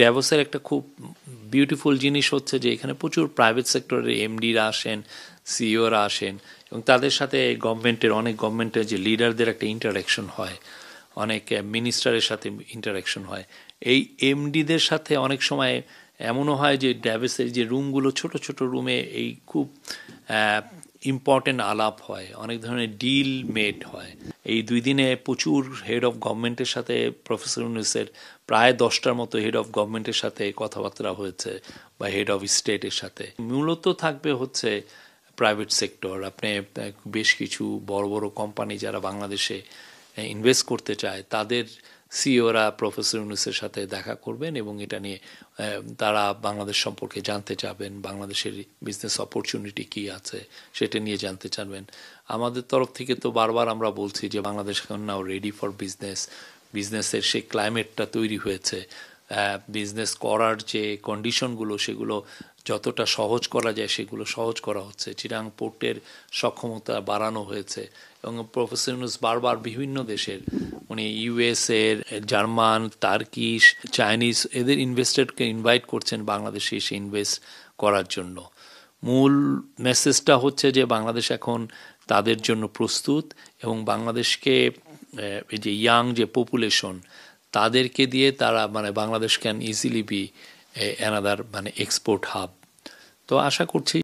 ড্যাভোসের একটা খুব বিউটিফুল জিনিস হচ্ছে যে এখানে প্রচুর প্রাইভেট সেক্টরের এমডিরা আসেন, সিইওরা আসেন, এবং তাদের সাথে অনেক গভর্নমেন্টের যে লিডারদের একটা ইন্টারাকশন হয়, অনেক মিনিস্টারের সাথে ইন্টারাকশন হয়। এই এমডিদের সাথে অনেক সময় এমনও হয় যে ড্যাভোসের যে রুমগুলো, ছোট ছোট রুমে এই খুব ইম্পর্টেন্ট আলাপ হয়, অনেক ধরনের ডিল মেড হয়। এই 2 দিনে প্রচুর হেড অফ গভর্নমেন্টের সাথে প্রফেসর ইউনূসের প্রায় 10টার মতো হেড অফ গভর্নমেন্টের সাথে কথাবার্তা হয়েছে, বা হেড অফ স্টেটের সাথে। মূলত থাকবে হচ্ছে প্রাইভেট সেক্টর। আপনি বেশ কিছু বড় বড় কোম্পানি যারা বাংলাদেশে ইনভেস্ট করতে চায়, তাদের সিইওরা প্রফেসর ইউনূসের সাথে দেখা করবেন এবং এটা নিয়ে তারা বাংলাদেশ সম্পর্কে জানতে চাবেন, বাংলাদেশের বিজনেস অপরচুনিটি কী আছে সেটা নিয়ে জানতে চাবেন। আমাদের তরফ থেকে তো বারবার আমরা বলছি যে বাংলাদেশ এখন নাও রেডি ফর বিজনেসের সেই ক্লাইমেটটা তৈরি হয়েছে। বিজনেস করার যে কন্ডিশনগুলো, সেগুলো যতটা সহজ করা যায় সেগুলো সহজ করা হচ্ছে। চিটাং পোর্টের সক্ষমতা বাড়ানো হয়েছে, এবং প্রফেসর ইউনূস বারবার বিভিন্ন দেশের, উনি ইউএসের, জার্মান, টার্কিশ, চাইনিজ এদের ইনভেস্টরকে ইনভাইট করছেন বাংলাদেশে এসে ইনভেস্ট করার জন্য। মূল মেসেজটা হচ্ছে যে বাংলাদেশ এখন তাদের জন্য প্রস্তুত, এবং বাংলাদেশকে এই যে ইয়াং যে পপুলেশন, তাদেরকে দিয়ে তারা Bangladesh can easily B another export hub. তো আশা করছি